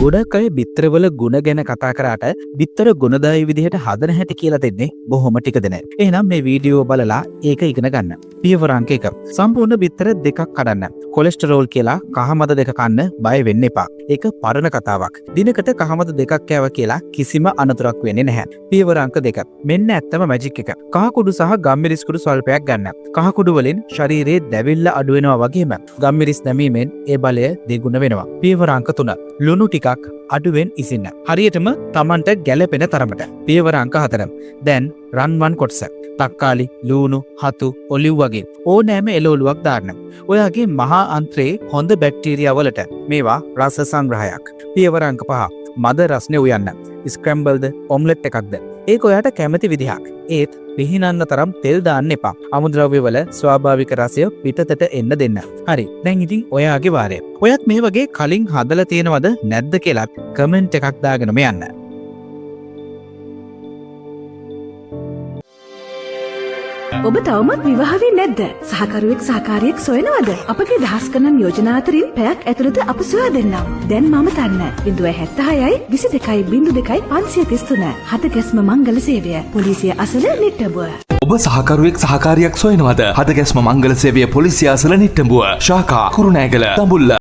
ගොඩක් අය බිත්තරවල ගුණ ගැන කතා කරාට බිත්තර ගුණදායී විදිහට හදන හැටි කියලා දෙන්නේ බොහොම ටික දෙනෙක්. එහෙනම් මේ වීඩියෝ බලලා ඒක ඉගෙන ගන්න. පියවර අංක 1. සම්පූර්ණ බිත්තර දෙකක් කඩන්න. කොලෙස්ටරෝල් කියලා කහමද දෙක කන්න බය වෙන්න එපා. ඒක පරණ කතාවක්. දිනකට කහමද දෙකක් කෑව කියලා කිසිම අනතුරක් වෙන්නේ නැහැ. පියවර අංක 2. මෙන්න ඇත්තම මැජික් එක. කහ කුඩු සහ ගම්මිරිස් කුඩු ස්වල්පයක් ගන්න. කහ කුඩු වලින් ශරීරයේ දැවිල්ල අඩු වෙනවා වගේම ගම්මිරිස් දැමීමෙන් ඒ බලය දෙගුණ වෙනවා. පියවර අංක 3. ලුණු ටිකක් අඩුවෙන් ඉසින්න. හරියටම Tamanට ගැළපෙන තරමට. පියවර අංක 4. දැන් රන්වන් කොටස. තක්කාලි, ලූණු, හතු, ඔලිව් වගේ ඕනෑම එළවලුවක් දාන්න. ඔයාගේ මහා අන්ත්‍රයේ හොඳ බැක්ටීරියා වලට මේවා රස සංග්‍රහයක්. පියවර අංක 5. මද රස්නේ උයන්න. ස්ක්‍රැම්බල්ද ඔම්ලට් එකක්ද. ඒක ඔයාට කැමති විදිහක්. ඒත් පිහිනන්න තරම් තෙල් දාන්න එපා. අමුද්‍රව්‍ය වල ස්වාභාවික රසය පිටතට එන්න දෙන්න. හරි. දැන් ඉතින් ඔයාගේ වාරය. ඔයත් මේ වගේ කලින් හදලා තියෙනවද නැද්ද කියලා කමෙන්ට් එකක් දාගෙනම යන්න. ඔබ තවමත් විවාහ වෙන්නේ නැද්ද? සහකරුවෙක් සහකාරියෙක් සොයනවද? අපගේ දහස් ගණන් යෝජනා අතරින් පැයක් ඇතුළත අප සොයා දෙන්නම්. දැන් මම තන්න 076යි 22යි 02යි 533. හදගැස්ම මංගල සේවය. පොලිසිය අසල නිට්ටඹුව. ඔබ සහකරුවෙක් සහකාරියක් සොයනවද? හදගැස්ම මංගල සේවය පොලිසිය අසල නිට්ටඹුව. ශාඛා කුරුණෑගල දඹුල්ල